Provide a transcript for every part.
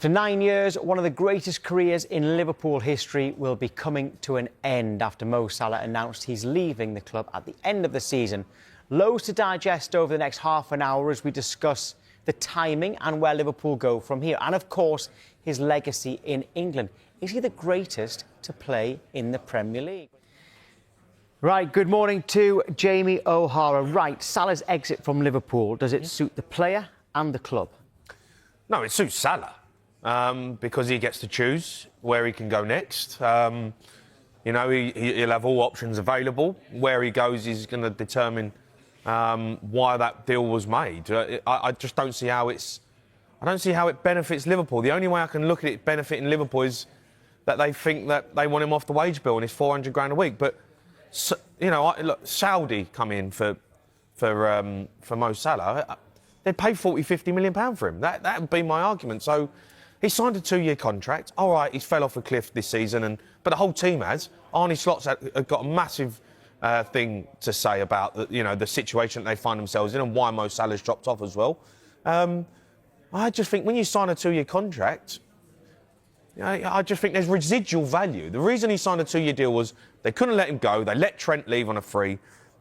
After 9 years, one of the greatest careers in Liverpool history will be coming to an end after Mo Salah announced he's leaving the club at the end of the season. Loads to digest over the next half an hour as we discuss the timing and where Liverpool go from here. And, of course, his legacy in England. Is he the greatest to play in the Premier League? Right, good morning to Jamie O'Hara. Right, Salah's exit from Liverpool, does it suit the player and the club? No, it suits Salah. Because he gets to choose where he can go next. He'll have all options available. Where he goes is going to determine why that deal was made. I just don't see how I don't see how it benefits Liverpool. The only way I can look at it benefiting Liverpool is that they think that they want him off the wage bill and it's 400 grand a week. But look, Saudi come in for Mo Salah. They'd pay 40-50 million pound for him. That would be my argument. So. He signed a 2-year contract. All right, he's fell off a cliff this season, but the whole team has. Arne Slot's got a massive thing to say about the situation that they find themselves in and why Mo Salah's dropped off as well. I just think when you sign a 2-year contract, I just think there's residual value. The reason he signed a 2-year deal was they couldn't let him go. They let Trent leave on a free,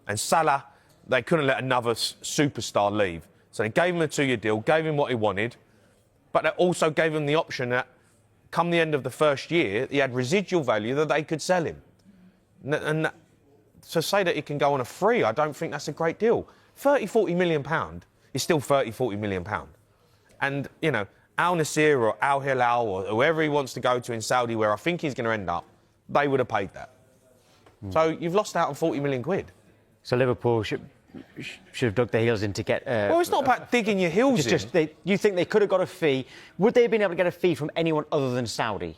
and Salah, they couldn't let another superstar leave. So they gave him a 2-year deal, gave him what he wanted. But they also gave him the option that, come the end of the first year, he had residual value that they could sell him. And to say that he can go on a free, I don't think that's a great deal. 30-40 million pound is still 30-40 million pound. And, Al Nassr or Al Hilal or whoever he wants to go to in Saudi, where I think he's going to end up, they would have paid that. So you've lost out on 40 million quid. So Liverpool should have dug their heels in to get... well, it's not about digging your heels in. You think they could have got a fee? Would they have been able to get a fee from anyone other than Saudi?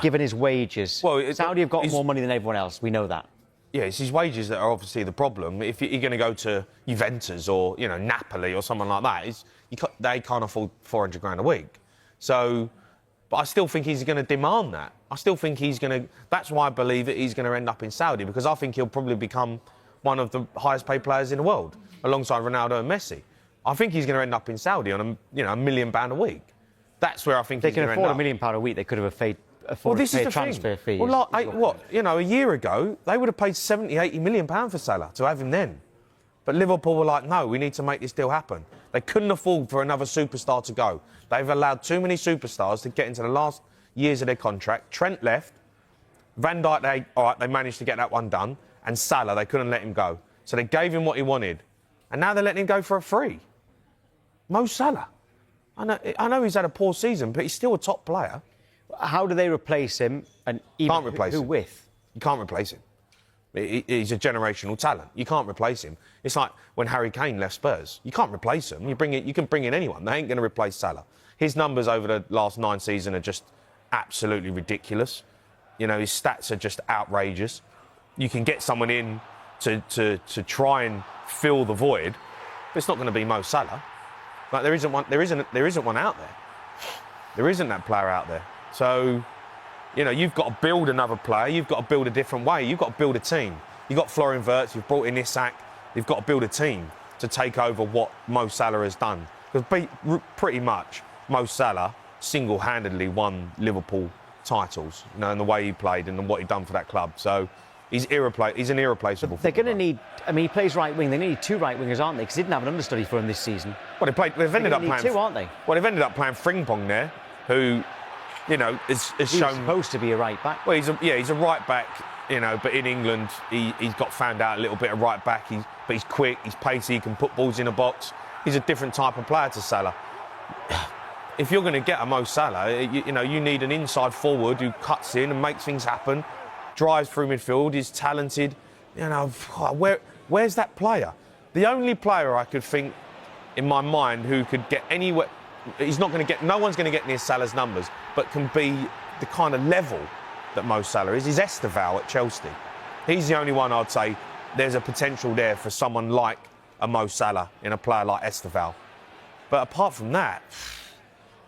Given his wages. Well, Saudi have got more money than everyone else. We know that. Yeah, it's his wages that are obviously the problem. If you're going to go to Juventus or, Napoli or someone like that, they can't afford 400 grand a week. So... But I still think he's going to demand that. I still think he's going to... That's why I believe that he's going to end up in Saudi, because I think he'll probably become one of the highest paid players in the world, alongside Ronaldo and Messi. I think he's going to end up in Saudi on $1 million a week. That's where I think he's going to end up. They can afford £1 million a week. They could have afforded to pay a transfer fee. Well, a year ago, they would have paid 70-80 million pounds for Salah to have him then. But Liverpool were like, no, we need to make this deal happen. They couldn't afford for another superstar to go. They've allowed too many superstars to get into the last years of their contract. Trent left. Van Dijk, they managed to get that one done. And Salah, they couldn't let him go. So they gave him what he wanted. And now they're letting him go for a free. Mo Salah. I know he's had a poor season, but he's still a top player. How do they replace him? And even can't replace him. Who with? You can't replace him. He's a generational talent. You can't replace him. It's like when Harry Kane left Spurs. You can't replace him. You can bring in anyone. They ain't going to replace Salah. His numbers over the last 9 seasons are just absolutely ridiculous. His stats are just outrageous. You can get someone in to try and fill the void, but it's not going to be Mo Salah. Like there isn't one out there. There isn't that player out there. So, you've got to build another player. You've got to build a different way. You've got to build a team. You've got Florian Wirtz. You've brought in Isak. You've got to build a team to take over what Mo Salah has done. Because pretty much Mo Salah single-handedly won Liverpool titles, and the way he played and what he'd done for that club. So he's an irreplaceable. They're going to need... he plays right wing. They need 2 right wingers, aren't they? Because they didn't have an understudy for him this season. Well, they've ended up playing 2, aren't they? Well, they've ended up playing Frimpong there, who, is he's shown... supposed to be a right back. Well, he's a right back, but in England, he's got found out a little bit of right back. But he's quick, he's pacey, he can put balls in a box. He's a different type of player to Salah. If you're going to get a Mo Salah, you need an inside forward who cuts in and makes things happen, drives through midfield, is talented. Where's that player? The only player I could think in my mind who could get anywhere, no one's going to get near Salah's numbers, but can be the kind of level that Mo Salah is Esteval at Chelsea. He's the only one I'd say there's a potential there for someone like a Mo Salah in a player like Esteval. But apart from that,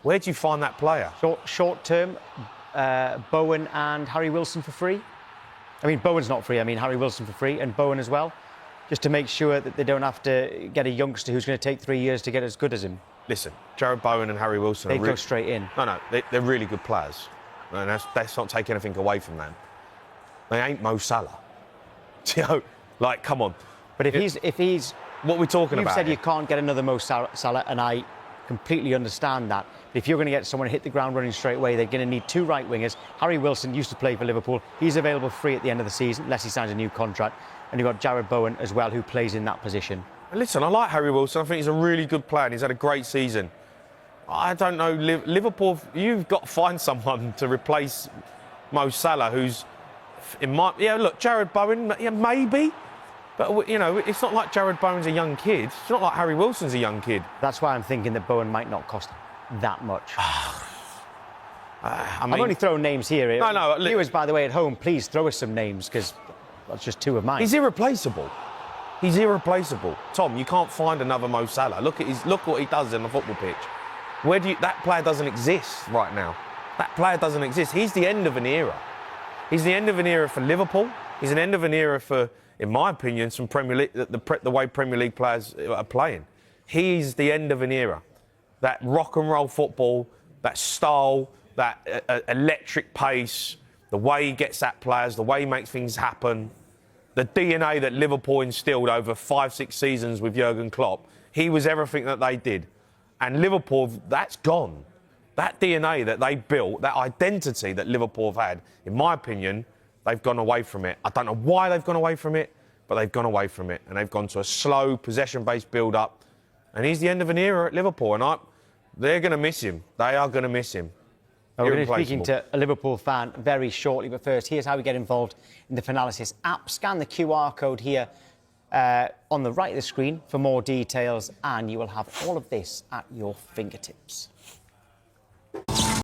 where do you find that player? Short term, Bowen and Harry Wilson for free? Bowen's not free. Harry Wilson for free and Bowen as well, just to make sure that they don't have to get a youngster who's going to take 3 years to get as good as him. listen, Jared Bowen and Harry Wilson They go straight in. No, they're really good players. And that's not taking anything away from them. They ain't Mo Salah. You know, like, come on. But if he's what we're talking about. You've said here. you can't get another Mo Salah, and I completely understand that. But if you're going to get someone to hit the ground running straight away, they're going to need 2 right wingers. Harry Wilson used to play for Liverpool. He's available free at the end of the season, unless he signs a new contract. And you've got Jared Bowen as well, who plays in that position. Listen, I like Harry Wilson. I think he's a really good player and he's had a great season. I don't know, Liverpool, you've got to find someone to replace Mo Salah, who's look, Jared Bowen, yeah, maybe. But, you know, it's not like Jared Bowen's a young kid. It's not like Harry Wilson's a young kid. That's why I'm thinking that Bowen might not cost that much. I've only thrown names here. No. Viewers, by the way, at home, please throw us some names, because that's just 2 of mine. He's irreplaceable. He's irreplaceable. Tom, you can't find another Mo Salah. Look what he does on the football pitch. That player doesn't exist right now. That player doesn't exist. He's the end of an era. He's the end of an era for Liverpool. He's an end of an era for, in my opinion, some Premier League, the way Premier League players are playing. He's the end of an era. That rock and roll football, that style, that electric pace, the way he gets at players, the way he makes things happen, the DNA that Liverpool instilled over 5-6 seasons with Jürgen Klopp. He was everything that they did. And Liverpool, that's gone. That DNA that they built, that identity that Liverpool have had, in my opinion, they've gone away from it. I don't know why they've gone away from it, but they've gone away from it. And they've gone to a slow, possession-based build-up. And he's the end of an era at Liverpool. And they're going to miss him. They are going to miss him. We're going to be speaking to a Liverpool fan very shortly. But first, here's how we get involved in the Finalysis app. Scan the QR code here on the right of the screen for more details. And you will have all of this at your fingertips.